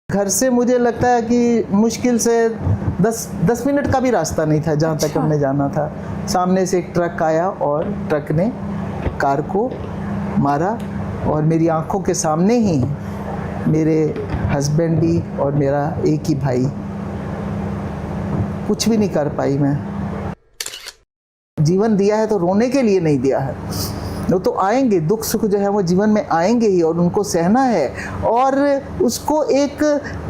घर से मुझे लगता है कि मुश्किल से 10 मिनट का भी रास्ता नहीं था जहाँ तक हमने जाना था। सामने से एक ट्रक आया और ट्रक ने कार को मारा और मेरी आंखों के सामने ही मेरे हस्बैंड भी और मेरा एक ही भाई, कुछ भी नहीं कर पाई मैं। जीवन दिया है तो रोने के लिए नहीं दिया है। वो तो आएंगे, दुख सुख जो है वो जीवन में आएंगे ही और उनको सहना है और उसको एक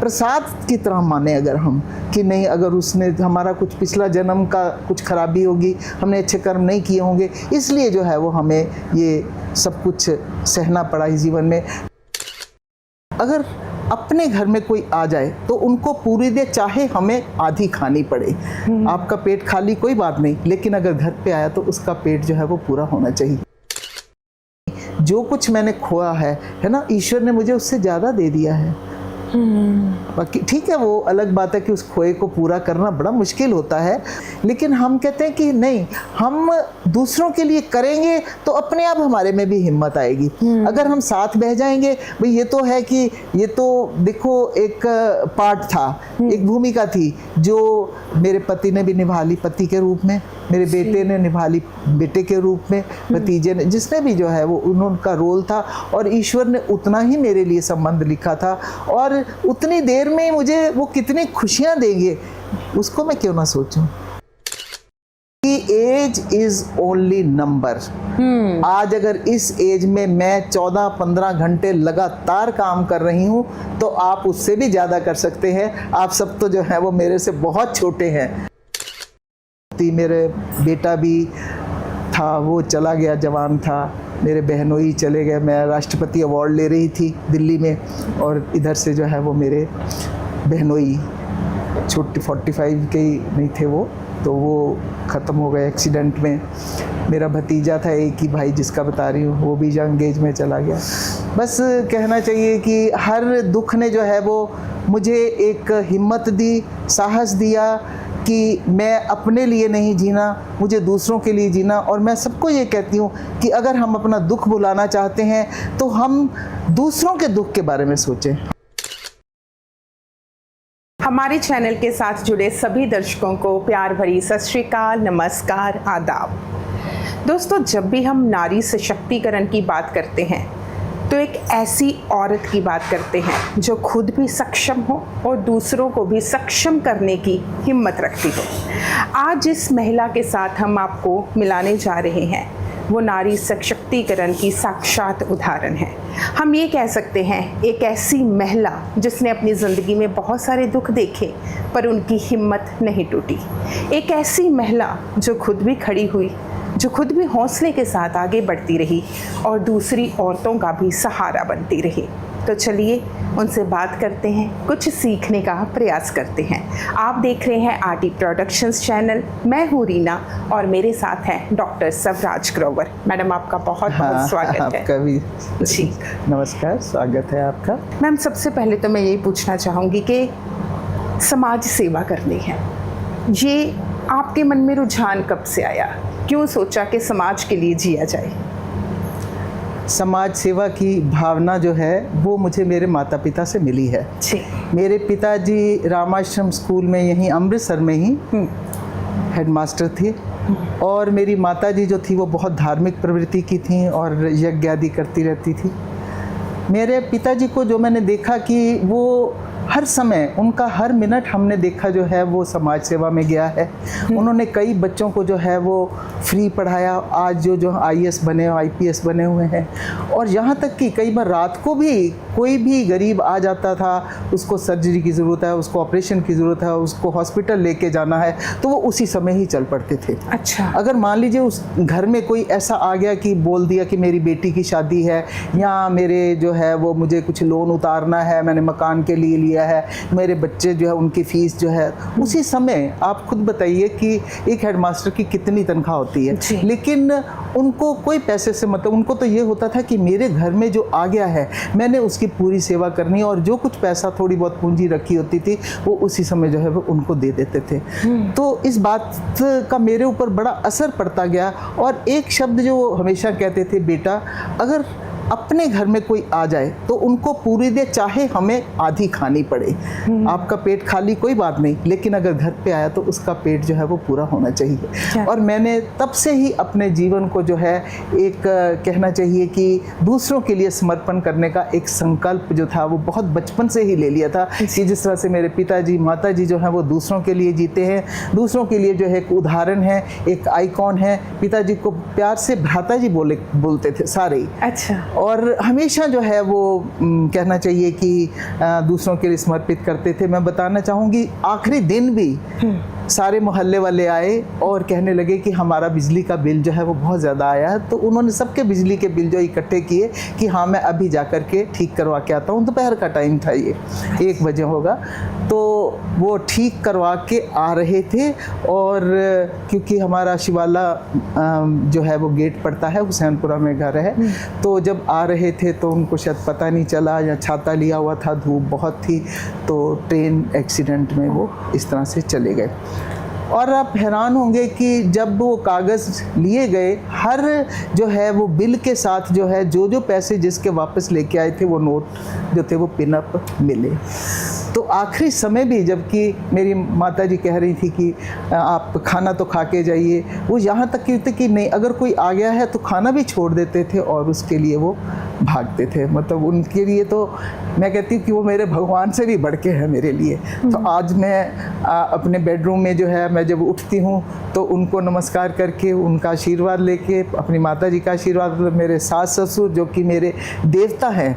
प्रसाद की तरह माने अगर हम, कि नहीं अगर उसने हमारा कुछ पिछला जन्म का कुछ खराबी होगी, हमने अच्छे कर्म नहीं किए होंगे, इसलिए जो है वो हमें ये सब कुछ सहना पड़ा इस जीवन में। अगर अपने घर में कोई आ जाए तो उनको पूरी दे, चाहे हमें आधी खानी पड़े। आपका पेट खाली कोई बात नहीं, लेकिन अगर घर पे आया तो उसका पेट जो है वो पूरा होना चाहिए। जो कुछ मैंने खोया है ना, ईश्वर ने मुझे उससे ज़्यादा दे दिया है। बाकी ठीक है, वो अलग बात है कि उस खोए को पूरा करना बड़ा मुश्किल होता है, लेकिन हम कहते हैं कि नहीं, हम दूसरों के लिए करेंगे तो अपने आप हमारे में भी हिम्मत आएगी। अगर हम साथ बह जाएंगे, भाई ये तो है कि ये तो देखो एक पार्ट था, एक भूमिका थी जो मेरे पति ने भी निभा ली पति के रूप में, मेरे बेटे ने निभा ली बेटे के रूप में, भतीजे ने, जिसने भी जो है वो उनका रोल था और ईश्वर ने उतना ही मेरे लिए संबंध लिखा था और उतनी देर में मुझे वो कितनी खुशियां देंगे उसको मैं क्यों ना सोचूं। Age is only number. आज अगर इस एज में मैं 14-15 घंटे लगातार काम कर रही हूं तो आप उससे भी ज्यादा कर सकते हैं। आप सब तो जो है वो मेरे से बहुत छोटे हैं। मेरे बेटा भी था, वो चला गया, जवान था। मेरे बहनोई चले गए। मैं राष्ट्रपति अवार्ड ले रही थी दिल्ली में और इधर से जो है वो मेरे बहनोई छोटे 45 के ही नहीं थे वो, तो वो ख़त्म हो गए एक्सीडेंट में। मेरा भतीजा था एक ही भाई जिसका बता रही हूँ, वो भी यंग एज में चला गया। बस कहना चाहिए कि हर दुख ने जो है वो मुझे एक हिम्मत दी, साहस दिया कि मैं अपने लिए नहीं जीना, मुझे दूसरों के लिए जीना। और मैं सबको ये कहती हूँ कि अगर हम अपना दुख भुलाना चाहते हैं तो हम दूसरों के दुख के बारे में सोचें। हमारे चैनल के साथ जुड़े सभी दर्शकों को प्यार भरी सत श्री अकाल, नमस्कार, आदाब। दोस्तों, जब भी हम नारी सशक्तिकरण की बात करते हैं तो एक ऐसी औरत की बात करते हैं जो खुद भी सक्षम हो और दूसरों को भी सक्षम करने की हिम्मत रखती हो। आज जिस महिला के साथ हम आपको मिलाने जा रहे हैं वो नारी सशक्तिकरण की साक्षात उदाहरण है। हम ये कह सकते हैं एक ऐसी महिला जिसने अपनी ज़िंदगी में बहुत सारे दुख देखे पर उनकी हिम्मत नहीं टूटी। एक ऐसी महिला जो खुद भी खड़ी हुई, जो खुद भी हौसले के साथ आगे बढ़ती रही और दूसरी औरतों का भी सहारा बनती रही। तो चलिए उनसे बात करते हैं, कुछ सीखने का प्रयास करते हैं। आप देख रहे हैं आरटी प्रोडक्शंस चैनल। मैं हूँ रीना और मेरे साथ हैं डॉक्टर सवराज ग्रोवर। मैडम, आपका बहुत बहुत स्वागत है। आपका भी जी नमस्कार, स्वागत है आपका। मैम, सबसे पहले तो मैं यही पूछना चाहूँगी कि समाज सेवा करनी है, ये आपके मन में रुझान कब से आया? क्यों सोचा कि समाज के लिए जिया जाए? समाज सेवा की भावना जो है वो मुझे मेरे माता पिता से मिली है। जी। मेरे पिताजी रामाश्रम स्कूल में यहीं अमृतसर में ही हेडमास्टर थे और मेरी माताजी जो थी वो बहुत धार्मिक प्रवृत्ति की थी और यज्ञ आदि करती रहती थी। मेरे पिताजी को जो मैंने देखा कि वो हर समय, उनका हर मिनट हमने देखा जो है वो समाज सेवा में गया है। उन्होंने कई बच्चों को जो है वो फ्री पढ़ाया, आज जो IAS बने, IPS बने हुए हैं। और यहाँ तक कि कई बार रात को भी कोई भी गरीब आ जाता था, उसको सर्जरी की ज़रूरत है, उसको ऑपरेशन की ज़रूरत है, उसको हॉस्पिटल लेके जाना है, तो वो उसी समय ही चल पड़ते थे। अच्छा। अगर मान लीजिए उस घर में कोई ऐसा आ गया कि बोल दिया कि मेरी बेटी की शादी है या मेरे जो है वो मुझे कुछ लोन उतारना है, मैंने मकान के लिए लिया है, मेरे बच्चे जो है उनकी फ़ीस जो है, उसी समय आप खुद बताइए कि एक हेडमास्टर की कितनी तनख्वाह होती है, लेकिन उनको कोई पैसे से मतलब, उनको तो ये होता था कि मेरे घर में जो आ गया है मैंने उसकी पूरी सेवा करनी और जो कुछ पैसा थोड़ी बहुत पूंजी रखी होती थी वो उसी समय जो है वो उनको दे देते थे। तो इस बात का मेरे ऊपर बड़ा असर पड़ता गया और एक शब्द जो हमेशा कहते थे, बेटा अगर अपने घर में कोई आ जाए तो उनको पूरी दे, चाहे हमें आधी खानी पड़े। आपका पेट खाली कोई बात नहीं, लेकिन अगर घर पे आया तो उसका पेट जो है वो पूरा होना चाहिए। और मैंने तब से ही अपने जीवन को जो है एक कहना चाहिए कि दूसरों के लिए समर्पण करने का एक संकल्प जो था वो बहुत बचपन से ही ले लिया था कि जिस तरह से मेरे पिताजी माताजी जो हैं वो दूसरों के लिए जीते हैं, दूसरों के लिए जो है एक उदाहरण है, एक आइकॉन है। पिताजी को प्यार से भ्राता जी बोलते थे सारे ही। अच्छा। और हमेशा जो है वो कहना चाहिए कि दूसरों के लिए समर्पित करते थे। मैं बताना चाहूँगी आखिरी दिन भी सारे मोहल्ले वाले आए और कहने लगे कि हमारा बिजली का बिल जो है वो बहुत ज़्यादा आया है। तो उन्होंने सबके बिजली के बिल जो इकट्ठे किए कि हाँ मैं अभी जा कर के ठीक करवा के आता हूँ। दोपहर का टाइम था, ये 1 बजे होगा। तो वो ठीक करवा के आ रहे थे और क्योंकि हमारा शिवाला जो है वो गेट पड़ता है, हुसैनपुरा में घर है, तो जब आ रहे थे तो उनको शायद पता नहीं चला या छाता लिया हुआ था, धूप बहुत थी, तो ट्रेन एक्सीडेंट में वो इस तरह से चले गए। और आप हैरान होंगे कि जब वो कागज़ लिए गए, हर जो है वो बिल के साथ जो है जो पैसे जिसके वापस लेके आए थे वो नोट जो थे वो पिन अप मिले। तो आखिरी समय भी जबकि मेरी माताजी कह रही थी कि आप खाना तो खा के जाइए, वो यहाँ तक कहते कि नहीं, अगर कोई आ गया है तो खाना भी छोड़ देते थे और उसके लिए वो भागते थे। मतलब उनके लिए तो मैं कहती हूँ कि वो मेरे भगवान से भी बढ़ के है मेरे लिए। तो आज मैं अपने बेडरूम में जो है मैं जब उठती हूँ तो उनको नमस्कार करके उनका आशीर्वाद लेके, अपनी माताजी का आशीर्वाद, मेरे सास ससुर जो कि मेरे देवता हैं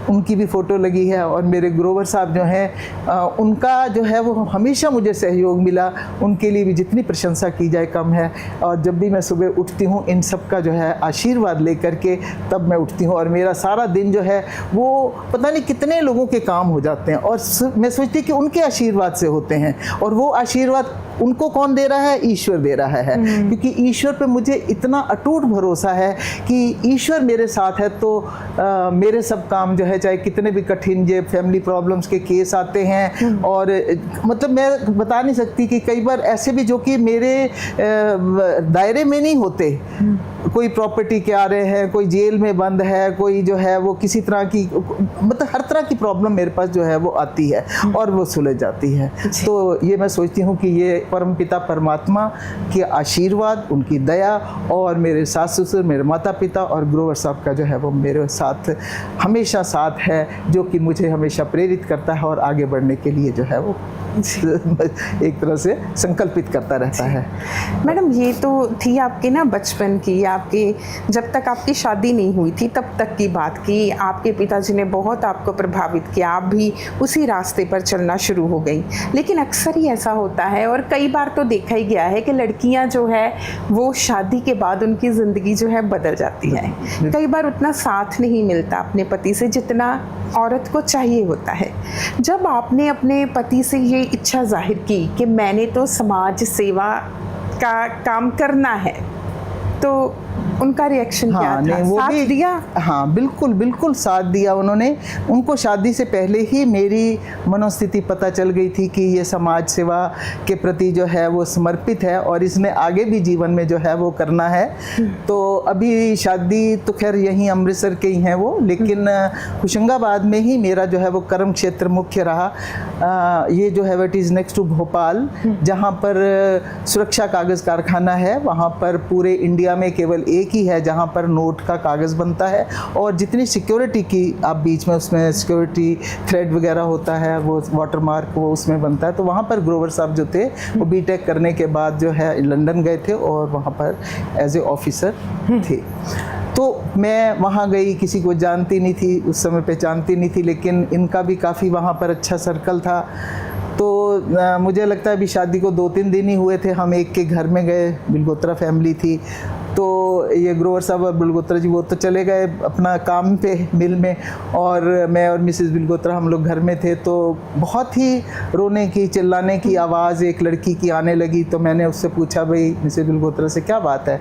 उनकी भी फ़ोटो लगी है, और मेरे ग्रोवर साहब जो हैं उनका जो है वो हमेशा मुझे सहयोग मिला, उनके लिए भी जितनी प्रशंसा की जाए कम है। और जब भी मैं सुबह उठती हूँ इन सब का जो है आशीर्वाद लेकर के तब मैं उठती हूँ, और मेरा सारा दिन जो है वो पता नहीं कितने लोगों के काम हो जाते हैं, और मैं सोचती कि उनके आशीर्वाद से होते हैं। और वो आशीर्वाद उनको कौन दे रहा है? ईश्वर दे रहा है। क्योंकि ईश्वर पे मुझे इतना अटूट भरोसा है कि ईश्वर मेरे साथ है तो मेरे सब काम जो है, चाहे कितने भी कठिन जो फैमिली प्रॉब्लम्स के केस आते हैं, और मतलब मैं बता नहीं सकती कि कई बार ऐसे भी जो कि मेरे दायरे में नहीं होते, कोई प्रॉपर्टी के आ रहे हैं, कोई जेल में बंद है, कोई जो है वो किसी तरह की, मतलब हर तरह की प्रॉब्लम मेरे पास जो है वो आती है और वो सुलझ जाती है। तो ये मैं सोचती हूँ कि ये परमपिता परमात्मा के आशीर्वाद, उनकी दया, और मेरे सास ससुर, मेरे माता पिता और ग्रोवर साहब का जो है वो मेरे साथ हमेशा साथ है, जो कि मुझे हमेशा प्रेरित करता है और आगे बढ़ने के लिए जो है वो एक तरह से संकल्पित करता रहता है। मैडम ये तो थी आपके ना बचपन की, आपके जब तक आपकी शादी नहीं हुई थी तब तक की बात की। आपके पिताजी ने बहुत आपको प्रभावित किया, आप भी उसी रास्ते पर चलना शुरू हो गई। लेकिन अक्सर ही ऐसा होता है, और कई बार तो देखा ही गया है कि लड़कियां जो है वो शादी के बाद उनकी ज़िंदगी जो है बदल जाती है। कई बार उतना साथ नहीं मिलता अपने पति से जितना औरत को चाहिए होता है। जब आपने अपने पति से ये इच्छा जाहिर की कि मैंने तो समाज सेवा का काम करना है, तो उनका रिएक्शन क्या था? वो साथ भी दिया? हाँ बिल्कुल बिल्कुल साथ दिया उन्होंने। उनको शादी से पहले ही मेरी मनोस्थिति पता चल गई थी कि ये समाज सेवा के प्रति जो है वो समर्पित है और इसने आगे भी जीवन में जो है वो करना है। तो अभी शादी तो खैर यहीं अमृतसर के ही हैं वो, लेकिन होशंगाबाद में ही मेरा जो है वो कर्म क्षेत्र मुख्य रहा। ये जो है वो it is next to Bhopal, जहाँ पर सुरक्षा कागज़ कारखाना है। वहाँ पर पूरे इंडिया में केवल एक ही है जहाँ पर नोट का कागज़ बनता है, और जितनी सिक्योरिटी की आप बीच में उसमें सिक्योरिटी थ्रेड वगैरह होता है, वो वाटर मार्क वो उसमें बनता है। तो वहाँ पर ग्रोवर साहब जो थे वो बीटेक करने के बाद जो है लंदन गए थे और वहाँ पर एज ए ऑफिसर थे। तो मैं वहाँ गई, किसी को जानती नहीं थी उस समय, पहचानती नहीं थी, लेकिन इनका भी काफ़ी वहाँ पर अच्छा सर्कल था। तो मुझे लगता है अभी शादी को 2-3 दिन ही हुए थे, हम एक के घर में गए, बिलगोत्रा फैमिली थी। तो ये ग्रोवर साहब और बिलगोत्रा जी वो तो चले गए अपना काम पे मिल में, और मैं और मिसेस बिलगोत्रा हम लोग घर में थे। तो बहुत ही रोने की चिल्लाने की आवाज़ एक लड़की की आने लगी। तो मैंने उससे पूछा, भाई मिसेस बिलगोत्रा से क्या बात है?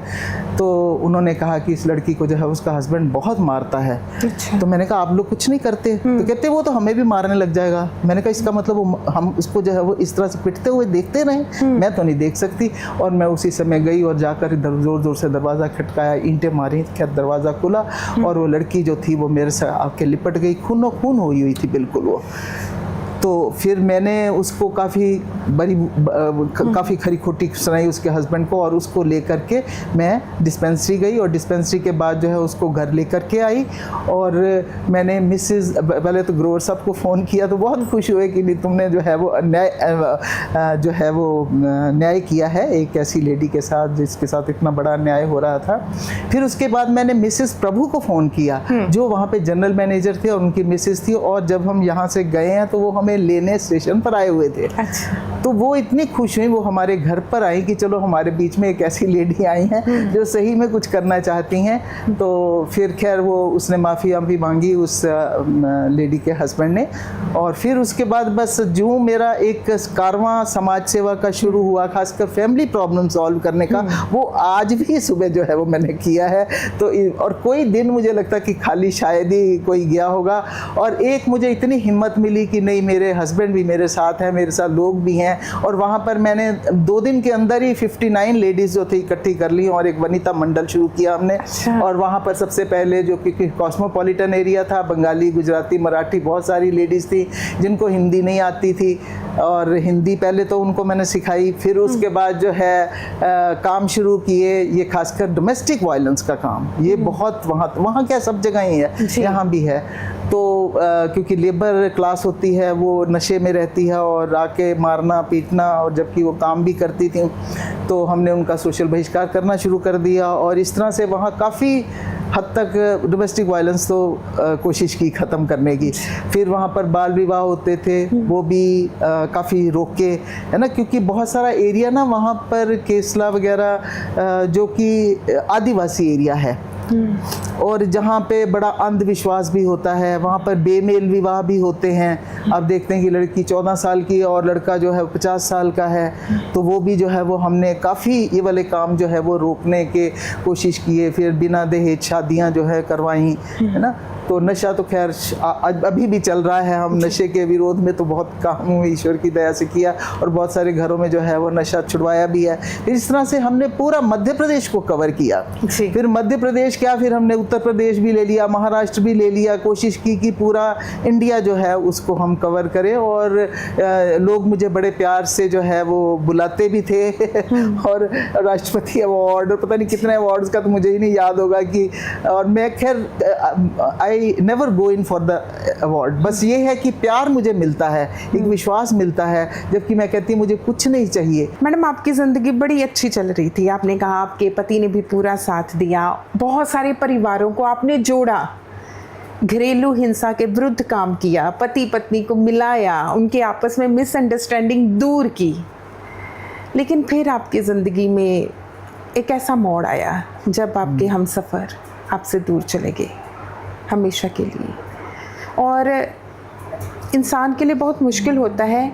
तो उन्होंने कहा कि इस लड़की को जो है उसका हस्बैंड बहुत मारता है। अच्छा। तो मैंने कहा आप लोग कुछ नहीं करते? तो कहते वो तो हमें भी मारने लग जाएगा। मैंने कहा इसका मतलब हम उसको जो है वो इस तरह से पिटते हुए देखते रहे? मैं तो नहीं देख सकती। और मैं उसी समय गई और जाकर ज़ोर ज़ोर से दरवाज़ा दरवाज़ा खटकाया, ईंटें मारी, खैर दरवाज़ा खुला और वो लड़की जो थी वो मेरे से आके लिपट गई, खूनो खून हुई थी बिल्कुल वो। तो फिर मैंने उसको काफ़ी खरी खोटी सुनाई उसके हस्बैंड को, और उसको लेकर के मैं डिस्पेंसरी गई, और डिस्पेंसरी के बाद जो है उसको घर लेकर के आई। और मैंने पहले तो ग्रोवर साहब को फ़ोन किया, तो बहुत खुश हुए कि नहीं तुमने जो है वो न्याय किया है एक ऐसी लेडी के साथ जिसके साथ इतना बड़ा अन्याय हो रहा था। फिर उसके बाद मैंने मिसेस प्रभु को फ़ोन किया जो वहाँ पे जनरल मैनेजर थे और उनकी मिसेस थी, और जब हम यहाँ से गए हैं तो वो हमें लेने स्टेशन पर आए हुए थे। अच्छा। तो वो इतनी खुश हुई, वो हमारे घर पर आई कि चलो हमारे बीच में एक ऐसी लेडी आई हैं जो सही में कुछ करना चाहती हैं। तो फिर खैर वो उसने माफ़ी मांगी उस लेडी के हस्बैंड ने, और फिर उसके बाद बस जो मेरा एक कारवां समाज सेवा का शुरू हुआ, खासकर फैमिली प्रॉब्लम सॉल्व करने का, वो आज भी सुबह जो है वो मैंने किया है। तो और कोई दिन मुझे लगता कि खाली शायद ही कोई गया होगा। और एक मुझे इतनी हिम्मत मिली कि नहीं, मेरे हस्बैंड भी मेरे साथ हैं, मेरे साथ लोग भी हैं, और वहाँ पर मैंने 2 दिन के अंदर ही 59 लेडीज़ जो थी इकट्ठी कर ली, और एक वनिता मंडल शुरू किया हमने। अच्छा। और वहाँ पर सबसे पहले जो कि कॉस्मोपॉलिटन एरिया था, बंगाली, गुजराती, मराठी, बहुत सारी लेडीज़ थी जिनको हिंदी नहीं आती थी, और हिंदी पहले तो उनको मैंने सिखाई। फिर उसके बाद जो है काम शुरू किए, ये खासकर डोमेस्टिक वायलेंस का काम, ये बहुत वहाँ क्या सब जगह ही है, यहाँ भी है। तो क्योंकि लेबर क्लास होती है वो नशे में रहती है, और आके मारना पीटना, और जबकि वो काम भी करती थी, तो हमने उनका सोशल बहिष्कार करना शुरू कर दिया। और इस तरह से वहाँ काफ़ी हद तक डोमेस्टिक वायलेंस तो कोशिश की ख़त्म करने की। फिर वहाँ पर बाल विवाह होते थे, वो भी काफ़ी रोके, है ना, क्योंकि बहुत सारा एरिया ना वहाँ पर केसला वगैरह जो कि आदिवासी एरिया है, और जहाँ पे बड़ा अंधविश्वास भी होता है, वहाँ पर बेमेल विवाह भी होते हैं। अब देखते हैं कि लड़की 14 साल की और लड़का जो है 50 साल का है, तो वो भी जो है वो हमने काफ़ी ये वाले काम जो है वो रोकने के कोशिश किए। फिर बिना दहेज शादियाँ जो है करवाई, है ना। तो नशा तो खैर अभी भी चल रहा है, हम नशे के विरोध में तो बहुत काम ईश्वर की दया से किया, और बहुत सारे घरों में जो है वो नशा छुड़वाया भी है। इस तरह से हमने पूरा मध्य प्रदेश को कवर किया। फिर मध्य प्रदेश क्या, फिर हमने उत्तर प्रदेश भी ले लिया, महाराष्ट्र भी ले लिया, कोशिश की कि पूरा इंडिया जो है उसको हम कवर करें। और लोग मुझे बड़े प्यार से जो है वो बुलाते भी थे और राष्ट्रपति अवार्ड और पता नहीं कितने अवार्ड्स का तो मुझे ही नहीं याद होगा कि, और मैं खैर I never go in for the award. बस ये है कि प्यार मुझे मिलता है, एक विश्वास मिलता है, जबकि मैं कहती हूँ मुझे कुछ नहीं चाहिए। मैडम, आपकी ज़िंदगी बड़ी अच्छी चल रही थी, आपने कहा आपके पति ने भी पूरा साथ दिया, बहुत सारे परिवारों को आपने जोड़ा, घरेलू हिंसा के विरुद्ध काम किया, पति पत्नी को मिलाया, उनके आपस में मिसअंडरस्टैंडिंग दूर की। लेकिन फिर आपकी ज़िंदगी में एक ऐसा मोड़ आया जब आपके हमसफ़र आपसे दूर चले गए हमेशा के लिए। और इंसान के लिए बहुत मुश्किल होता है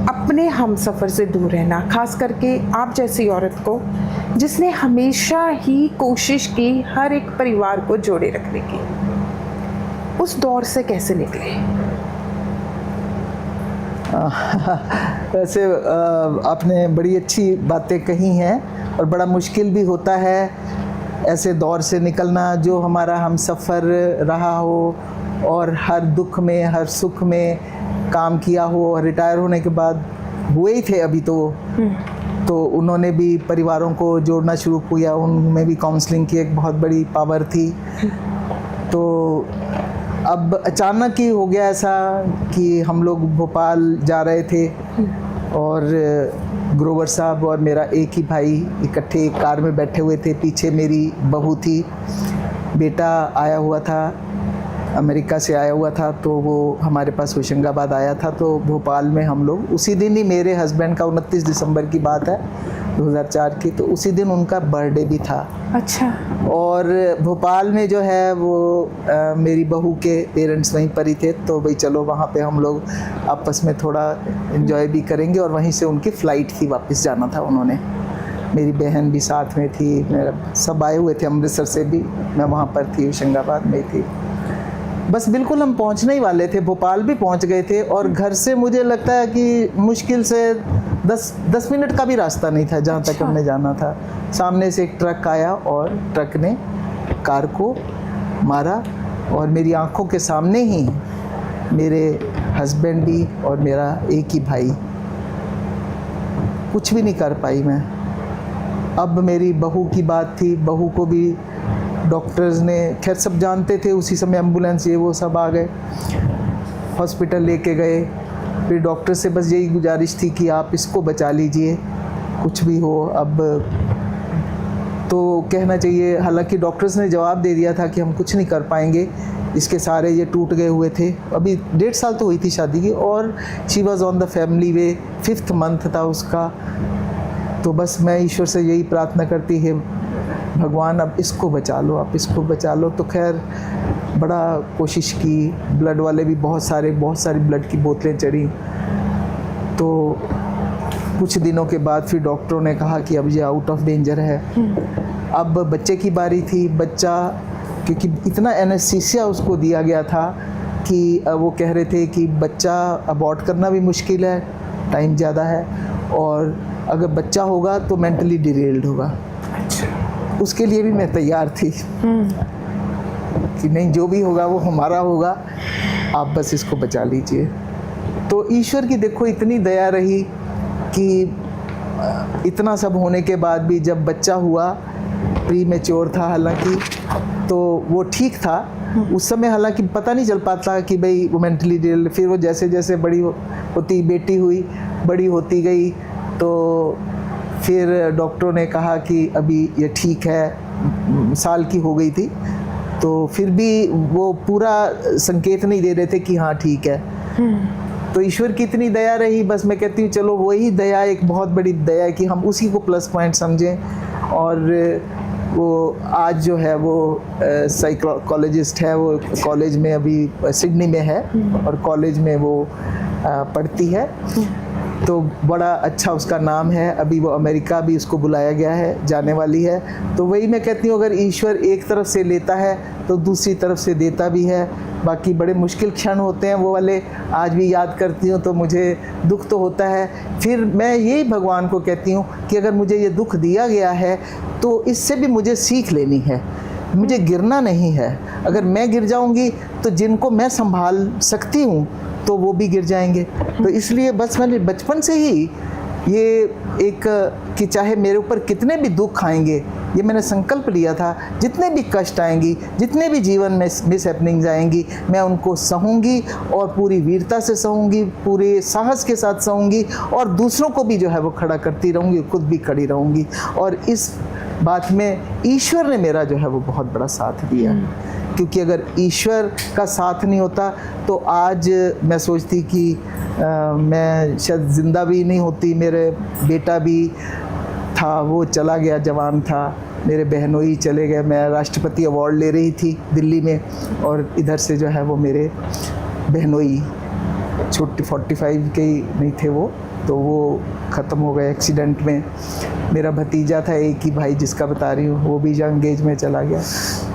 अपने हमसफ़र से दूर रहना, खास करके आप जैसी औरत को जिसने हमेशा ही कोशिश की हर एक परिवार को जोड़े रखने की। उस दौर से कैसे निकले? वैसे आपने बड़ी अच्छी बातें कही हैं, और बड़ा मुश्किल भी होता है ऐसे दौर से निकलना जो हमारा हमसफ़र रहा हो, और हर दुख में हर सुख में काम किया हो, और रिटायर होने के बाद हुए ही थे अभी तो उन्होंने भी परिवारों को जोड़ना शुरू किया, उनमें भी काउंसलिंग की एक बहुत बड़ी पावर थी। तो अब अचानक ही हो गया ऐसा कि हम लोग भोपाल जा रहे थे, और ग्रोवर साहब और मेरा एक ही भाई इकट्ठे एक कार में बैठे हुए थे, पीछे मेरी बहू थी, बेटा आया हुआ था, अमेरिका से आया हुआ था, तो वो हमारे पास होशंगाबाद आया था। तो भोपाल में हम लोग उसी दिन ही, मेरे हस्बैंड का 29 दिसंबर की बात है 2004 की, तो उसी दिन उनका बर्थडे भी था। अच्छा। और भोपाल में जो है वो मेरी बहू के पेरेंट्स वहीं पर ही थे, तो भाई चलो वहाँ पे हम लोग आपस में थोड़ा एंजॉय भी करेंगे। और वहीं से उनकी फ़्लाइट थी, वापस जाना था उन्होंने, मेरी बहन भी साथ में थी, मेरा सब आए हुए थे, अमृतसर से भी मैं वहाँ पर थी, होशंगाबाद में थी। बस बिल्कुल हम पहुंचने ही वाले थे, भोपाल भी पहुंच गए थे, और घर से मुझे लगता है कि मुश्किल से 10 मिनट का भी रास्ता नहीं था जहाँ तक अच्छा। हमने जाना था। सामने से एक ट्रक आया और ट्रक ने कार को मारा और मेरी आंखों के सामने ही मेरे हस्बैंड भी और मेरा एक ही भाई, कुछ भी नहीं कर पाई मैं। अब मेरी बहू की बात थी, बहू को भी डॉक्टर्स ने, खैर सब जानते थे उसी समय, एम्बुलेंस ये वो सब आ गए, हॉस्पिटल लेके गए। फिर डॉक्टर से बस यही गुजारिश थी कि आप इसको बचा लीजिए, कुछ भी हो। अब तो कहना चाहिए, हालांकि डॉक्टर्स ने जवाब दे दिया था कि हम कुछ नहीं कर पाएंगे, इसके सारे ये टूट गए हुए थे। अभी 1.5 साल तो हुई थी शादी की और she was on the family way, 5th month था उसका। तो बस मैं ईश्वर से यही प्रार्थना करती है, भगवान अब इसको बचा लो, आप इसको बचा लो। तो खैर बड़ा कोशिश की, ब्लड वाले भी बहुत सारी ब्लड की बोतलें चढ़ी। तो कुछ दिनों के बाद फिर डॉक्टरों ने कहा कि अब ये आउट ऑफ डेंजर है। अब बच्चे की बारी थी। बच्चा, क्योंकि इतना एनेस्थीसिया उसको दिया गया था कि वो कह रहे थे कि बच्चा अबॉर्ट करना भी मुश्किल है, टाइम ज़्यादा है, और अगर बच्चा होगा तो मेंटली डिरेल्ड होगा। उसके लिए भी मैं तैयार थी कि नहीं, जो भी होगा वो हमारा होगा, आप बस इसको बचा लीजिए। तो ईश्वर की देखो इतनी दया रही कि इतना सब होने के बाद भी जब बच्चा हुआ, प्री मैच्योर था हालांकि, तो वो ठीक था उस समय। हालांकि पता नहीं चल पाता कि भाई वो मेंटली डिल। फिर वो जैसे जैसे बड़ी होती, बेटी हुई, बड़ी होती गई, तो फिर डॉक्टरों ने कहा कि अभी ये ठीक है, साल की हो गई थी, तो फिर भी वो पूरा संकेत नहीं दे रहे थे कि हाँ ठीक है। तो ईश्वर की इतनी दया रही, बस मैं कहती हूँ चलो वही दया एक बहुत बड़ी दया है कि हम उसी को प्लस पॉइंट समझें। और वो आज जो है वो साइकोलॉजिस्ट है, वो कॉलेज में अभी सिडनी में है और कॉलेज में वो पढ़ती है। तो बड़ा अच्छा उसका नाम है, अभी वो अमेरिका भी उसको बुलाया गया है, जाने वाली है। तो वही मैं कहती हूँ, अगर ईश्वर एक तरफ से लेता है तो दूसरी तरफ से देता भी है। बाकी बड़े मुश्किल क्षण होते हैं वो वाले, आज भी याद करती हूँ तो मुझे दुख तो होता है। फिर मैं यही भगवान को कहती हूँ कि अगर मुझे ये दुख दिया गया है तो इससे भी मुझे सीख लेनी है, मुझे गिरना नहीं है। अगर मैं गिर जाऊँगी तो जिनको मैं संभाल सकती हूँ तो वो भी गिर जाएंगे। तो इसलिए बस मैंने बचपन से ही ये एक कि चाहे मेरे ऊपर कितने भी दुख आएंगे, ये मैंने संकल्प लिया था, जितने भी कष्ट आएंगी, जितने भी जीवन में मिसहैपनिंग्स आएंगी, मैं उनको सहूँगी और पूरी वीरता से सहूँगी, पूरे साहस के साथ सहूँगी और दूसरों को भी जो है वो खड़ा करती रहूँगी, खुद भी खड़ी रहूँगी। और इस बात में ईश्वर ने मेरा जो है वो बहुत बड़ा साथ दिया है। क्योंकि अगर ईश्वर का साथ नहीं होता तो आज मैं सोचती कि मैं शायद ज़िंदा भी नहीं होती। मेरे बेटा भी था, वो चला गया, जवान था। मेरे बहनोई चले गए। मैं राष्ट्रपति अवार्ड ले रही थी दिल्ली में और इधर से जो है वो मेरे बहनोई छोटे 45 के ही नहीं थे वो, तो वो ख़त्म हो गए एक्सीडेंट में। मेरा भतीजा था एक ही भाई जिसका बता रही हूँ, वो भी यंग एज में चला गया।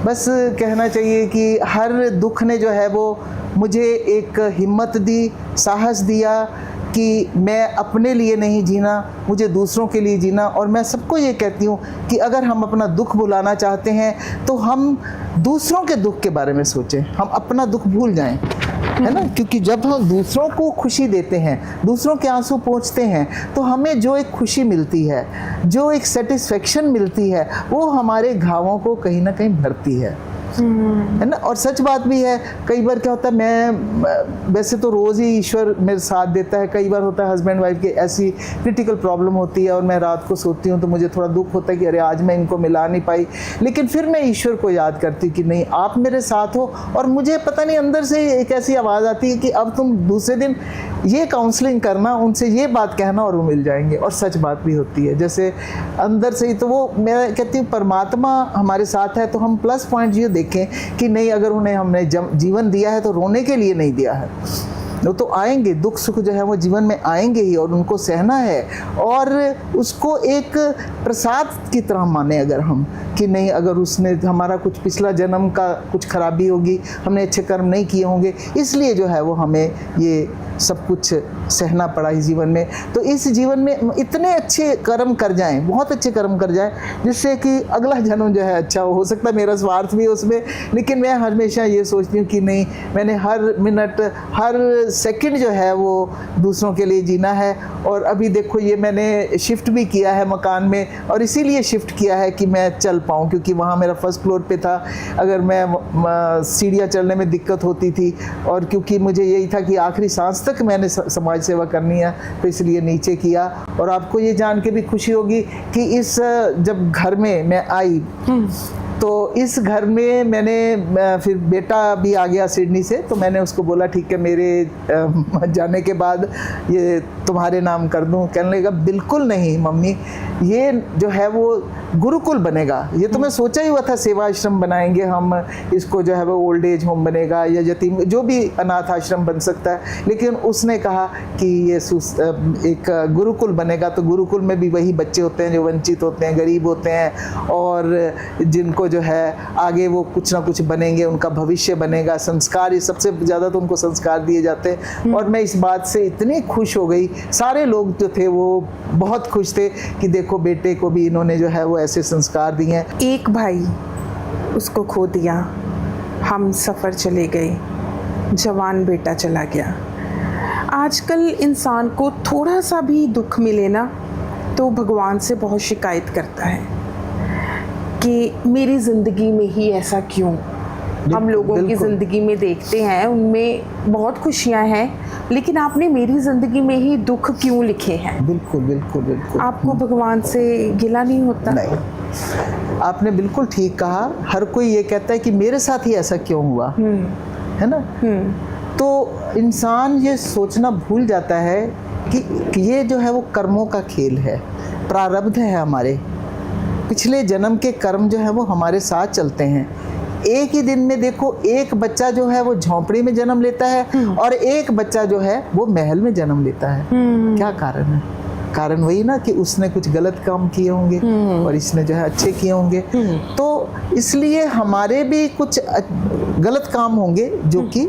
बस कहना चाहिए कि हर दुख ने जो है वो मुझे एक हिम्मत दी, साहस दिया कि मैं अपने लिए नहीं जीना, मुझे दूसरों के लिए जीना। और मैं सबको ये कहती हूँ कि अगर हम अपना दुख भुलाना चाहते हैं तो हम दूसरों के दुख के बारे में सोचें, हम अपना दुख भूल जाएं, है ना। क्योंकि जब हम दूसरों को खुशी देते हैं, दूसरों के आंसू पोंछते हैं, तो हमें जो एक खुशी मिलती है, जो एक सेटिस्फेक्शन मिलती है, वो हमारे घावों को कहीं ना कहीं भरती है ना। और सच बात भी है, कई बार क्या होता है, मैं वैसे तो रोज़ ही ईश्वर मेरे साथ देता है। कई बार होता है हस्बैंड वाइफ की ऐसी क्रिटिकल प्रॉब्लम होती है और मैं रात को सोती हूँ तो मुझे थोड़ा दुख होता है कि अरे आज मैं इनको मिला नहीं पाई। लेकिन फिर मैं ईश्वर को याद करती हूँ कि नहीं, आप मेरे साथ हो। और मुझे पता नहीं अंदर से एक ऐसी आवाज़ आती है कि अब तुम दूसरे दिन ये काउंसलिंग करना, उनसे ये बात कहना और वो मिल जाएंगे। और सच बात भी होती है, जैसे अंदर से ही। तो वो मैं कहती हूँ परमात्मा हमारे साथ है तो हम प्लस पॉइंट ये देखें कि नहीं, अगर उन्हें हमने जीवन दिया है तो रोने के लिए नहीं दिया है, वो तो आएंगे, दुख सुख जो है वो जीवन में आएंगे ही और उनको सहना है और उसको एक प्रसाद की तरह माने अगर हम, कि नहीं अगर उसने हमारा कुछ पिछला जन्म का कुछ खराबी होगी, हमने अच्छे कर्म नहीं किए होंगे, इसलिए जो है वो हमें ये सब कुछ सहना पड़ा इस जीवन में। तो इस जीवन में इतने अच्छे कर्म कर जाएं, बहुत अच्छे कर्म कर जाएं, जिससे कि अगला जन्म जो है अच्छा हो सकता है मेरा स्वार्थ भी उसमें, लेकिन मैं हमेशा ये सोचती हूँ कि नहीं, मैंने हर मिनट हर सेकंड जो है वो दूसरों के लिए जीना है। और अभी देखो ये मैंने शिफ्ट भी किया है मकान में, और इसीलिए शिफ्ट किया है कि मैं चल पाऊँ, क्योंकि वहाँ मेरा फर्स्ट फ्लोर पे था, अगर मैं सीढ़ियाँ चढ़ने में दिक्कत होती थी, और क्योंकि मुझे यही था कि आखिरी सांस तक मैंने समाज सेवा करनी है, तो इसलिए नीचे किया। और आपको ये जान के भी खुशी होगी कि इस जब घर में मैं आई तो इस घर में मैंने फिर बेटा भी आ गया सिडनी से, तो मैंने उसको बोला ठीक है मेरे जाने के बाद ये तुम्हारे नाम कर दूं। कहने लगा बिल्कुल नहीं मम्मी, ये जो है वो गुरुकुल बनेगा। ये तो मैं सोचा ही हुआ था सेवा आश्रम बनाएंगे हम, इसको जो है वो ओल्ड एज होम बनेगा या यतीम जो भी अनाथ आश्रम बन सकता है, लेकिन उसने कहा कि ये एक गुरुकुल बनेगा। तो गुरुकुल में भी वही बच्चे होते हैं जो वंचित होते हैं, गरीब होते हैं, और जिनको जो है आगे वो कुछ ना कुछ बनेंगे, उनका भविष्य बनेगा, संस्कार, ये सबसे ज़्यादा तो उनको संस्कार दिए जाते हैं। और मैं इस बात से इतनी खुश हो गई, सारे लोग जो थे वो बहुत खुश थे कि देखो बेटे को भी इन्होंने जो है वो ऐसे संस्कार दिए हैं। एक भाई उसको खो दिया, हम सफ़र चले गए, जवान बेटा चला गया। आजकल इंसान को थोड़ा सा भी दुख मिले ना तो भगवान से बहुत शिकायत करता है कि मेरी ज़िंदगी में ही ऐसा क्यों। हम लोगों की ज़िंदगी में देखते हैं उनमें बहुत खुशियां हैं, लेकिन आपने मेरी ज़िंदगी में ही दुख क्यों लिखे हैं। बिल्कुल बिल्कुल बिल्कुल। आपको भगवान से गिला नहीं होता? नहीं, आपने बिल्कुल ठीक कहा। हर कोई ये कहता है कि मेरे साथ ही ऐसा क्यों हुआ, है ना। तो इंसान ये सोचना भूल जाता है कि ये जो है वो कर्मों का खेल है, प्रारब्ध है हमारे, पिछले जन्म के कर्म जो है वो हमारे साथ चलते हैं। एक ही दिन में देखो, एक बच्चा जो है वो झोंपड़ी में जन्म लेता है और एक बच्चा जो है वो महल में जन्म लेता है। क्या कारण है? कारण वही ना कि उसने कुछ गलत काम किए होंगे और इसने जो है अच्छे किए होंगे। तो इसलिए हमारे भी कुछ गलत काम होंगे जो कि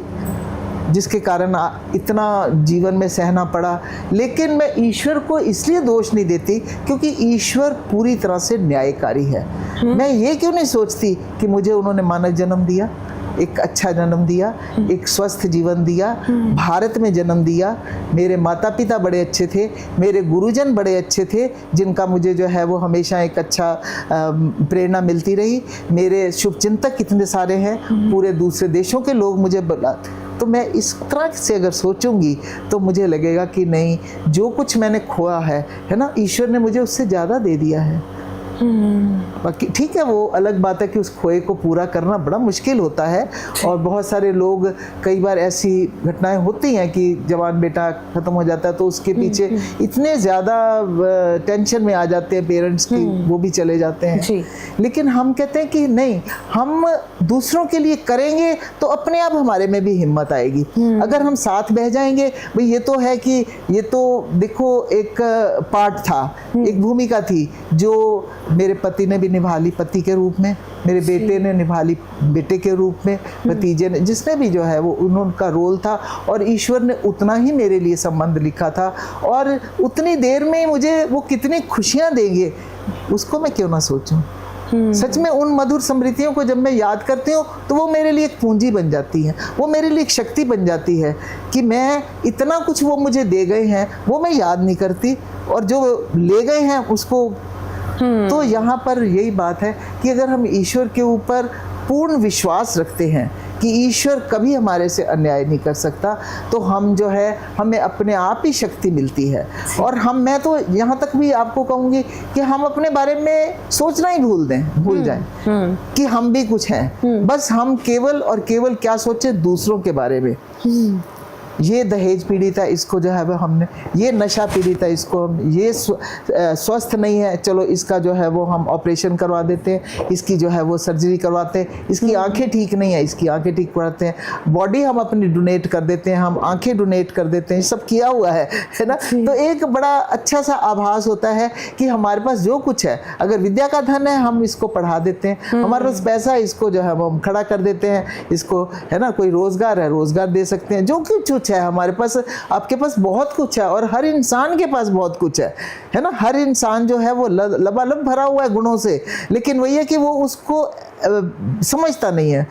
जिसके कारण इतना जीवन में सहना पड़ा। लेकिन मैं ईश्वर को इसलिए दोष नहीं देती क्योंकि ईश्वर पूरी तरह से न्यायकारी है। मैं ये क्यों नहीं सोचती कि मुझे उन्होंने मानव जन्म दिया, एक अच्छा जन्म दिया, एक स्वस्थ जीवन दिया, भारत में जन्म दिया, मेरे माता पिता बड़े अच्छे थे, मेरे गुरुजन बड़े अच्छे थे जिनका मुझे जो है वो हमेशा एक अच्छा प्रेरणा मिलती रही, मेरे शुभचिंतक कितने सारे हैं, पूरे दूसरे देशों के लोग मुझे तो मैं इस तरह से अगर सोचूंगी तो मुझे लगेगा कि नहीं, जो कुछ मैंने खोया है ना, ईश्वर ने मुझे उससे ज़्यादा दे दिया है। बाकी ठीक है, वो अलग बात है कि उस खोए को पूरा करना बड़ा मुश्किल होता है। और बहुत सारे लोग, कई बार ऐसी घटनाएं होती हैं कि जवान बेटा ख़त्म हो जाता है तो उसके पीछे इतने ज़्यादा टेंशन में आ जाते हैं पेरेंट्स की, वो भी चले जाते हैं। लेकिन हम कहते हैं कि नहीं, हम दूसरों के लिए करेंगे तो अपने आप हमारे में भी हिम्मत आएगी। अगर हम साथ बह जाएंगे, भाई ये तो है कि ये तो देखो एक पार्ट था, एक भूमिका थी जो मेरे पति ने भी निभा ली पति के रूप में, मेरे बेटे ने निभा ली बेटे के रूप में, भतीजे ने, जिसने भी जो है वो उनका रोल था। और ईश्वर ने उतना ही मेरे लिए संबंध लिखा था और उतनी देर में मुझे वो कितनी खुशियाँ देंगे उसको मैं क्यों ना सोचूं। सच में उन मधुर स्मृतियों को जब मैं याद करती हूँ तो वो मेरे लिए एक पूंजी बन जाती है, वो मेरे लिए एक शक्ति बन जाती है कि मैं इतना कुछ वो मुझे दे गए हैं वो मैं याद नहीं करती, और जो ले गए हैं उसको। तो यहाँ पर यही बात है कि अगर हम ईश्वर के ऊपर पूर्ण विश्वास रखते हैं कि ईश्वर कभी हमारे से अन्याय नहीं कर सकता, तो हम जो है हमें अपने आप ही शक्ति मिलती है। और मैं तो यहाँ तक भी आपको कहूँगी कि हम अपने बारे में सोचना ही भूल जाएं कि हम भी कुछ हैं। बस हम केवल और केवल क्या सोचें, दूसरों के बारे में। ये दहेज पीड़ित है, इसको जो है वो हमने, ये नशा पीड़ित है, इसको हम, ये स्वस्थ नहीं है, चलो इसका जो है वो हम ऑपरेशन करवा देते हैं, इसकी जो है वो सर्जरी करवाते हैं, इसकी आंखें ठीक नहीं है, इसकी आंखें ठीक कराते हैं, बॉडी हम अपनी डोनेट कर देते हैं, हम आंखें डोनेट कर देते हैं, सब किया हुआ है ना। तो एक बड़ा अच्छा सा आभास होता है कि हमारे पास जो कुछ है, अगर विद्या का धन है हम इसको पढ़ा देते हैं, हमारे पास पैसा है इसको जो है वो हम खड़ा कर देते हैं, इसको है ना, कोई रोजगार है रोजगार दे सकते हैं, जो कुछ है हमारे पास, आपके पास बहुत कुछ है, और हर इंसान के पास बहुत कुछ है ना। हर इंसान जो है वो लबालब भरा हुआ है गुणों से, लेकिन वही है कि वो उसको समझता नहीं है।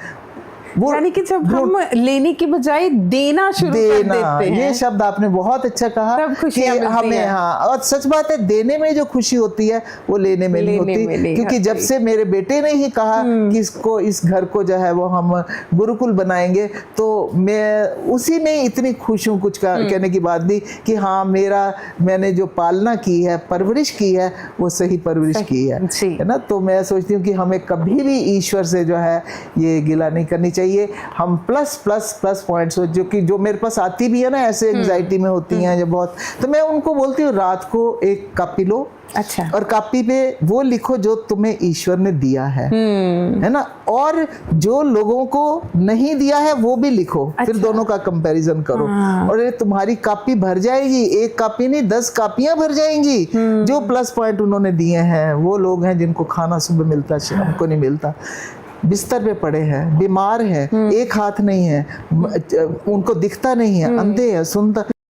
वो यानी कि जब हम लेने की बजाय देना शुरू कर देते हैं, ये शब्द आपने बहुत अच्छा कहा कि हमें, हाँ, और सच बात है, देने में जो खुशी होती है वो लेने में नहीं होती, क्योंकि जब से मेरे बेटे ने ही कहा कि इसको, इस घर को जो है वो हम गुरुकुल बनाएंगे, तो मैं उसी में इतनी खुश हूँ, कुछ कहने की बात नहीं, कि हाँ मैंने जो पालना की है, परवरिश की है, वो सही परवरिश की है ना। तो मैं सोचती हूँ कि हमें कभी भी ईश्वर से जो है ये गिला नहीं करनी चाहिए। हम प्लस पॉइंट्स जो मेरे पास आती भी है ना, ऐसे एंजाइटी में होती हैं जो बहुत, तो मैं उनको बोलती हूँ रात को एक कॉपी लो, अच्छा, और कॉपी पे वो लिखो जो तुम्हें ईश्वर ने दिया है ना, और जो लोगों को नहीं दिया है वो भी लिखो। अच्छा। फिर दोनों का कंपैरिजन करो, और ये तुम्हारी कॉपी भर जाएगी, एक कॉपी नहीं 10 कॉपियां भर जाएंगी। जो प्लस पॉइंट उन्होंने दिए हैं, वो लोग हैं जिनको खाना सुबह मिलता है, शाम को नहीं मिलता, बिस्तर पे पड़े हैं, बीमार हैं, एक हाथ नहीं है, उनको दिखता नहीं है, अंधे हैं, सुनता